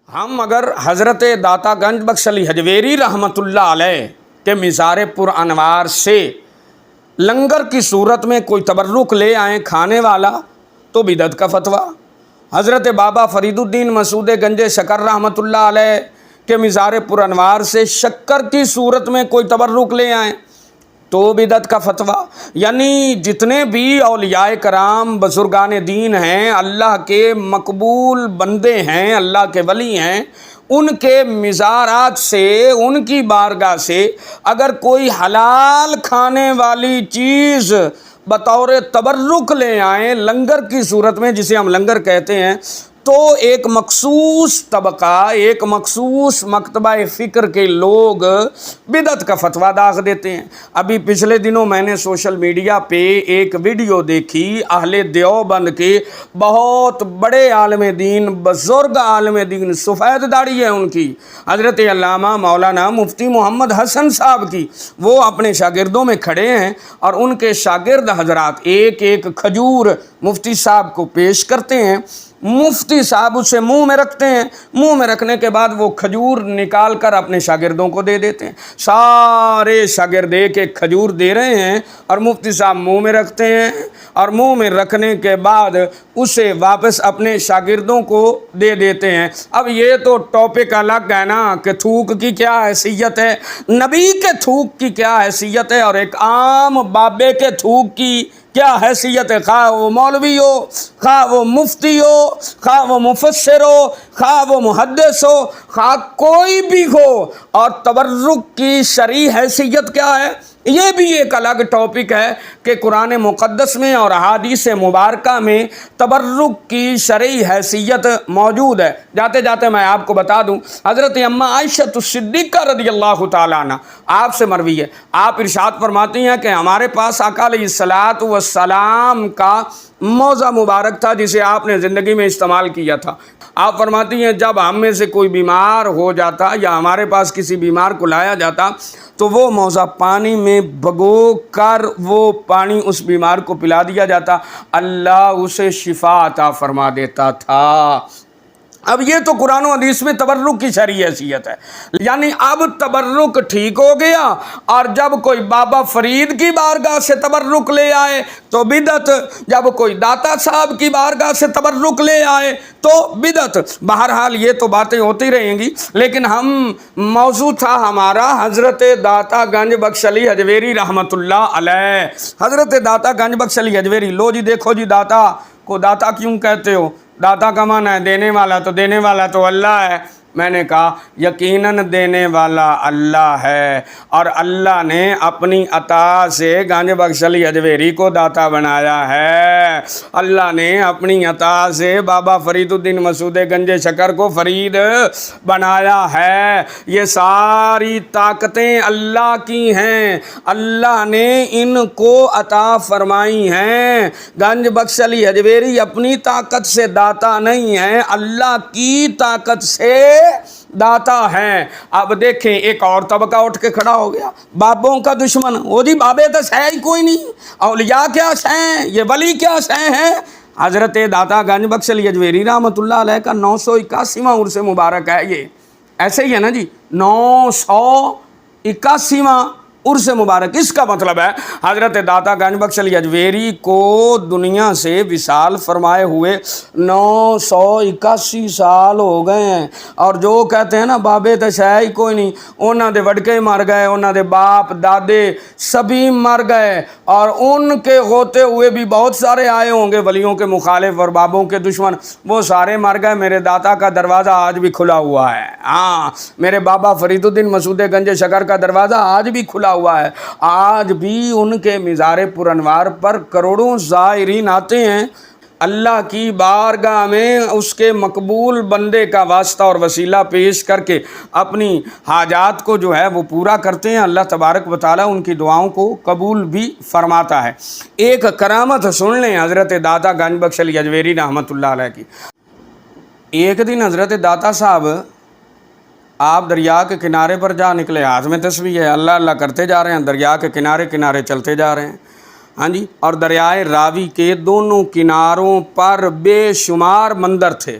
ہم اگر حضرت داتا گنج بخش علی حجویری رحمۃ اللہ علیہ کے مزار پر انوار سے لنگر کی صورت میں کوئی تبرک لے آئیں کھانے والا تو بدعت کا فتویٰ، حضرت بابا فرید الدین مسعود گنج شکر رحمۃ اللہ علیہ کے مزار پر انوار سے شکر کی صورت میں کوئی تبرک لے آئیں تو بدعت کا فتویٰ۔ یعنی جتنے بھی اولیاء کرام بزرگان دین ہیں، اللہ کے مقبول بندے ہیں، اللہ کے ولی ہیں، ان کے مزارات سے، ان کی بارگاہ سے اگر کوئی حلال کھانے والی چیز بطور تبرک لے آئیں لنگر کی صورت میں، جسے ہم لنگر کہتے ہیں، تو ایک مخصوص طبقہ، ایک مخصوص مکتبہ فکر کے لوگ بدعت کا فتویٰ داغ دیتے ہیں۔ ابھی پچھلے دنوں میں نے سوشل میڈیا پہ ایک ویڈیو دیکھی، اہل دیوبند کے بہت بڑے عالم دین، بزرگ عالم دین، سفید داڑھی ہے ان کی، حضرت علامہ مولانا مفتی محمد حسن صاحب کی۔ وہ اپنے شاگردوں میں کھڑے ہیں اور ان کے شاگرد حضرات ایک ایک کھجور مفتی صاحب کو پیش کرتے ہیں، مفتی صاحب اسے منہ میں رکھتے ہیں، منہ میں رکھنے کے بعد وہ کھجور نکال کر اپنے شاگردوں کو دے دیتے ہیں۔ سارے شاگرد ایک ایک کھجور دے رہے ہیں اور مفتی صاحب منہ میں رکھتے ہیں، اور منہ میں رکھنے کے بعد اسے واپس اپنے شاگردوں کو دے دیتے ہیں۔ اب یہ تو ٹاپک الگ ہے نا کہ تھوک کی کیا حیثیت ہے، نبی کے تھوک کی کیا حیثیت ہے، اور ایک عام بابے کے تھوک کی کیا حیثیت ہے، خواہ وہ مولوی ہو، خواہ وہ مفتی ہو، خواہ وہ مفسر ہو، خواہ وہ محدث ہو، خواہ کوئی بھی ہو۔ اور تبرک کی شرعی حیثیت کیا ہے، یہ بھی ایک الگ ٹاپک ہے کہ قرآن مقدس میں اور احادیث مبارکہ میں تبرک کی شرعی حیثیت موجود ہے۔ جاتے جاتے میں آپ کو بتا دوں، حضرت اماں عائشہ صدیقہ رضی اللہ تعالیٰ عنہ آپ سے مروی ہے، آپ ارشاد فرماتی ہیں کہ ہمارے پاس آقا علیہ الصلاۃ والسلام کا موضع مبارک تھا جسے آپ نے زندگی میں استعمال کیا تھا۔ آپ فرماتی ہیں جب ہم میں سے کوئی بیمار ہو جاتا یا ہمارے پاس کسی بیمار کو لایا جاتا تو وہ موضع پانی میں بھگو کر وہ پانی اس بیمار کو پلا دیا جاتا، اللہ اسے شفا عطا فرما دیتا تھا۔ اب یہ تو قرآن و حدیث میں تبرک کی شرعی حیثیت ہے، یعنی اب تبرک ٹھیک ہو گیا، اور جب کوئی بابا فرید کی بارگاہ سے تبرک لے آئے تو بدعت، جب کوئی داتا صاحب کی بارگاہ سے تبرک لے آئے تو بدعت۔ بہرحال یہ تو باتیں ہوتی رہیں گی، لیکن موضوع تھا ہمارا حضرت داتا گنج بخش علی حجویری رحمۃ اللہ علیہ۔ حضرت داتا گنج بخش علی حجویری، لو جی دیکھو جی، داتا کو داتا کیوں کہتے ہو؟ داتا کا معنی ہے دینے والا تو اللہ ہے۔ میں نے کہا یقیناً دینے والا اللہ ہے، اور اللہ نے اپنی عطا سے گنج بخش علی حجویری کو داتا بنایا ہے، اللہ نے اپنی عطا سے بابا فرید الدین مسعود گنج شکر کو فرید بنایا ہے۔ یہ ساری طاقتیں اللہ کی ہیں، اللہ نے ان کو عطا فرمائی ہیں۔ گنج بخش علی حجویری اپنی طاقت سے داتا نہیں ہیں، اللہ کی طاقت سے داتا ہے۔ اب دیکھیں ایک اور طبقہ اٹھ کے کھڑا ہو گیا، بابوں کا دشمن، وہ جی بابے تو ہے ہی کوئی نہیں، اولیاء کیا ہیں، یہ ولی کیا ہیں۔ حضرت داتا گنج بخش علی حجویری رحمۃ اللہ علیہ کا 981واں عرس مبارک ہے، یہ ایسے ہی ہے نا جی، 981واں عرس مبارک۔ اس کا مطلب ہے حضرت داتا گنج بخش علی حجویری کو دنیا سے وصال فرمائے ہوئے 981 سال ہو گئے ہیں، اور جو کہتے ہیں نا بابے تو ہے ہی کوئی نہیں، انہوں دے وڈکے مر گئے، انہوں دے باپ دادے سبھی مر گئے، اور ان کے ہوتے ہوئے بھی بہت سارے آئے ہوں گے ولیوں کے مخالف اور بابوں کے دشمن، وہ سارے مر گئے۔ میرے داتا کا دروازہ آج بھی کھلا ہوا ہے، ہاں میرے بابا فرید الدین مسعود گنج شکر کا دروازہ آج بھی کھلا ہوا ہے، آج بھی ان کے مزار پر انوار پر کروڑوں زائرین آتے ہیں، اللہ کی بارگاہ میں اس کے مقبول بندے کا واسطہ اور وسیلہ پیش کر کے اپنی حاجات کو جو ہے وہ پورا کرتے ہیں۔ اللہ تبارک و تعالیٰ ان کی دعاؤں کو قبول بھی فرماتا ہے۔ ایک کرامت سن لیں حضرت داتا گنج بخش علی حجویری رحمۃ اللہ علیہ کی۔ ایک دن حضرت داتا صاحب آپ دریا کے کنارے پر جا نکلے، ہاتھ میں تسبیح ہے، اللہ اللہ کرتے جا رہے ہیں، دریا کے کنارے کنارے چلتے جا رہے ہیں، ہاں جی، اور دریائے راوی کے دونوں کناروں پر بے شمار مندر تھے،